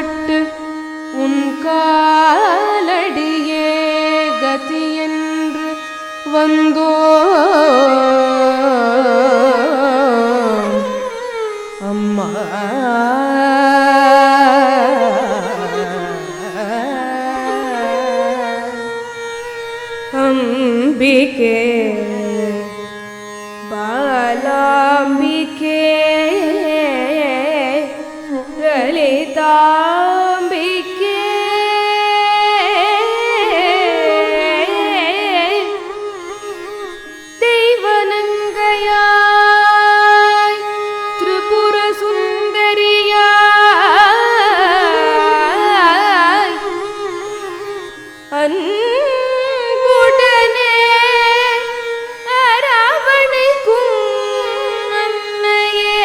பட்டு உன் காலடியே கதி என்று வந்தோ அம்மா அம்பிகே ಬಾಲಾಂಬಿಕೆ ಲಲಿತಾಂಬಿಕೆ ದೈವನಂಗಯಾಯ್ ತ್ರಿಪುರ ಸುಂದರಿಯಾಯ್ அன்புடனே அரவணைக்கும் அன்னையே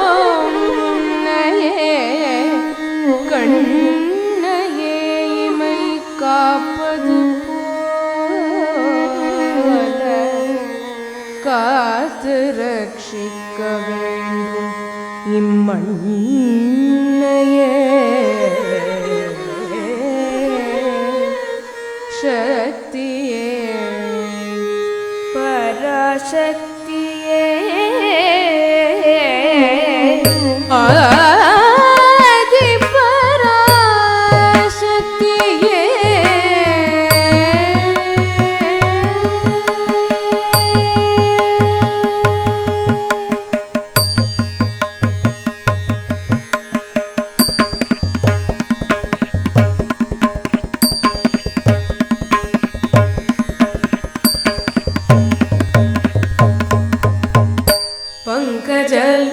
சரணடைந்தோம் உன்னையே கண்ணையே இமை காப்பது போல காத்து ரட்சிக்க வேண்டும் இம்மண்ணையே சக்தியே பராசக்தியே ஆதி பராசக்தியே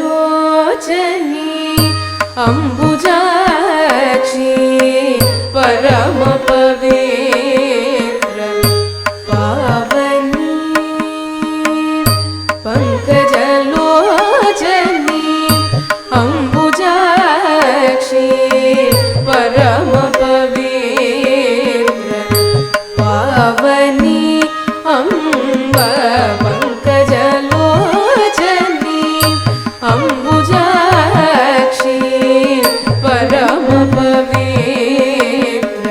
पंकजलोचनी अंबुजाक्षी परम पवित्र पावनी पंकजलोचनी अंबुजाक्षी परम पवित्र पावनी अंब पंकजलोचनी अंबुजाक्षी परम पवित्र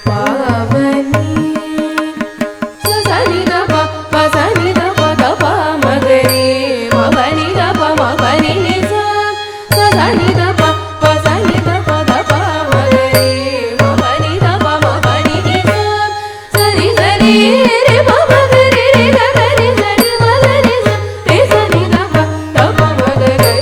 पावनी ससनि दप पसनि दप दप मगरे मगनि दप मगनि निस ससनि दप पसनि दप दप मगरे मगनि दप मगनि निस सरि सरि रे मगरे रे गगनि सरि मगनि रे सनि दप दप मगरे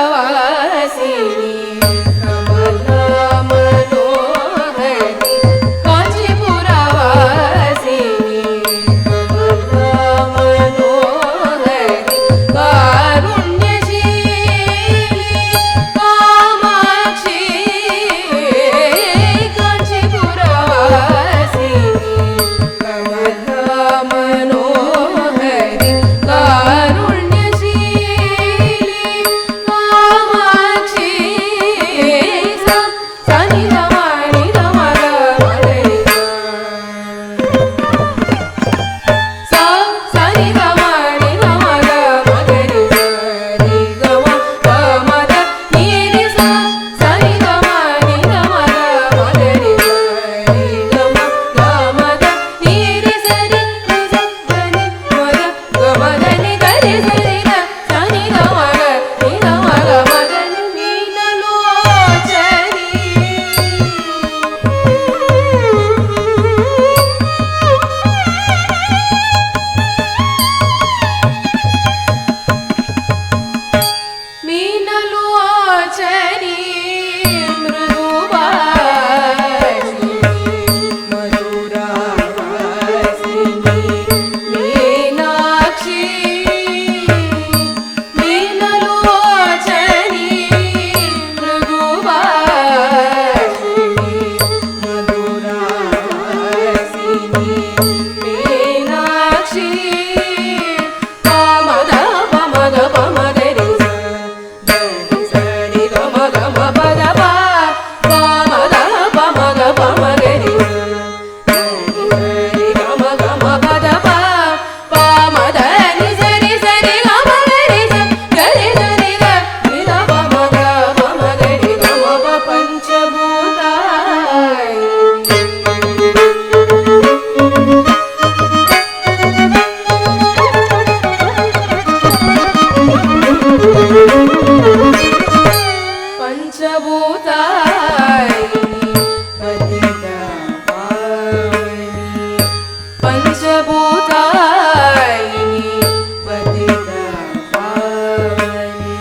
ಕಾಂಚೀಪುರವಾಸಿನಿ ಕಮಲಾ ಮನೋಹರಿ ಕಾಂಚೀಪುರವಾಸಿನಿ ಕಮಲಾ ಮನೋಹರಿ ಕಾರುಣ್ಯಶೀಲಿ ಕಾಮಾಕ್ಷಿ ಕಾಂಚೀಪುರವಾಸಿನಿ ಕಮಲಾ ಮನೋಹರಿ ಕಾರುಣ್ಯಶೀಲಿ ಕಾಮಾಕ್ಷಿ ಸನಿ ಗಮನಿ ಗಮಗ ಮಗರಿ ಸನಿ ಗಮನಿ ಗಮಗ ಮಗರಿ ಸರಿ ಗಮ ಗಮದ ನೀರಿ ಸನಿ ಗಮನಿ ಗಮಗ ಮಗರಿ ಸರಿ ಗಮ ಗಮದ ನೀರಿ ಸರಿ ಸನಿ ಮದ ಗಮದನಿ ಗರಿ ಸರಿ ಸನಿ ಗಮಗ ನಿ ಗಮಗ ಮದನಿ ಮೀನಲೋಚನಿ ಮೀನಲೋಚನಿ ಮೃದುಭಾಷಿಣಿ ಮಧುರಾವಾಸಿನಿ ಮೀನಾಕ್ಷಿ ಮೀನಲೋಚನಿ ಮೃದುಭಾಷಿಣಿ ಮಧುರಾವಾಸಿನಿ ಮೀನಾಕ್ಷಿ ಪಾಮದ ಪಮಗ ಪಮಗರಿ ಸರಿ ಗಮ ಗಮ ಪದ ಪಾಮದ ಪಮಗ ಪಮಗರಿ ಸರಿ ಗಮ ಗಮ ಪದ ಪಾಮದ ನಿ ಸರಿ ಸರಿ ಗಮ ಗರಿ ಗರಿ ಸರಿ ಗ ನಿದ ಪಮಗ ಪಮಗರಿ ಗಮ ಪಂಚಭೂತ ಪಂಚಭೂತಾಯಿನಿ ಪತಿತ ಪಾವನಿ ಪಂಚಭೂತಾಯಿನಿ ಪತಿತ ಪಾವನಿ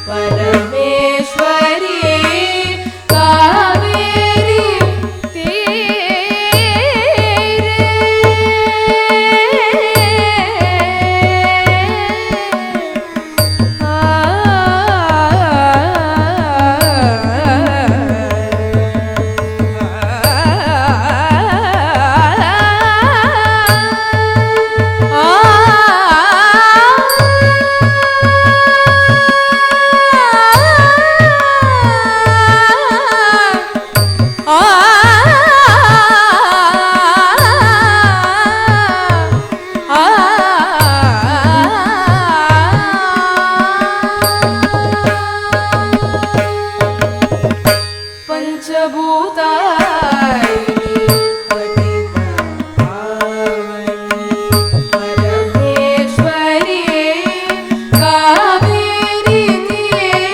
ಪರಮೇಶ್ವರಿ ಕಾವೇರಿ ಪಂಚಭೂತಾಯಿನಿ ಪತಿತ ಪಾವನಿ ಪರಮೇಶ್ವರಿ ಕಾವೇರಿ ತೀರೆ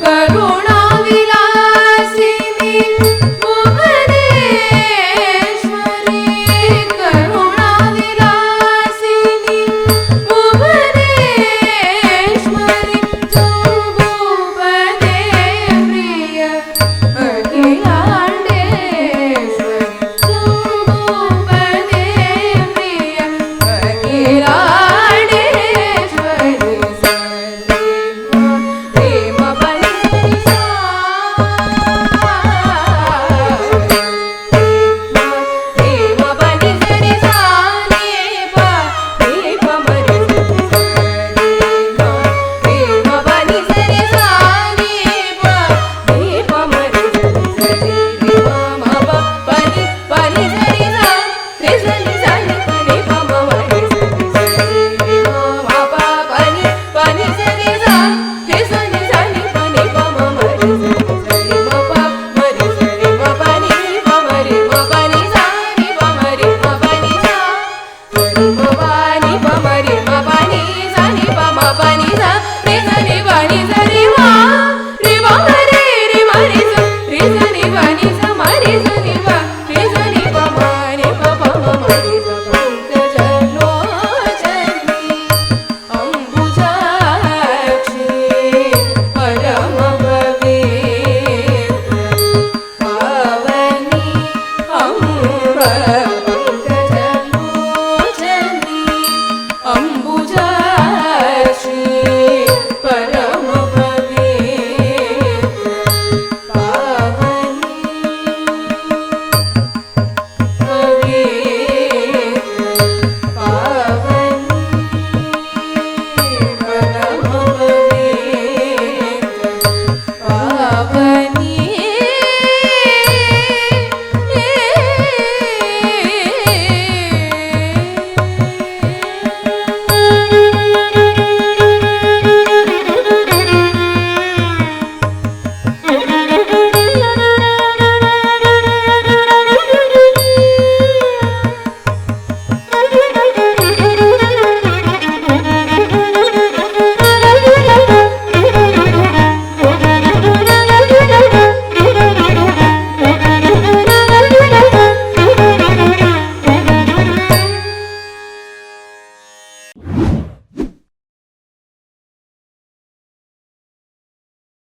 ಕರುಣಾ ವಿಲಾಸಿನಿ ಭುವನೇಶ್ವರಿ ಕರುಣಾ ವಿಲಾಸಿನಿ ಭುವನೇಶ್ವರಿ ಚೌಭೂಪದೇ ಪ್ರಿಯ ಅಖಿಲಾಂಡೇಶ್ವರಿ ಚೌಭೂಪದೇ ಪ್ರಿಯ ಅಖಿಲಾಂಡೇಶ್ವರಿ ಪ್ರೇಮ ಬಲಿ ಪ್ರೇಮ ಬಲಿ ಸರಿ ಸಾನಿ ದೀಪ ಮರಿ ಪ್ರೇಮ ಬಲಿ ಸರಿ ಸಾನಿ ದೀಪ ಮರಿ ಸರಿ ಮ ಬಲಿ ಬಲಿ ಸರಿ ಸರಿ ಸರಿ ಸರಿ ಮ ಮರಿ ಸರಿ ಮ ಬಲಿ ಬಲಿ ಸರಿ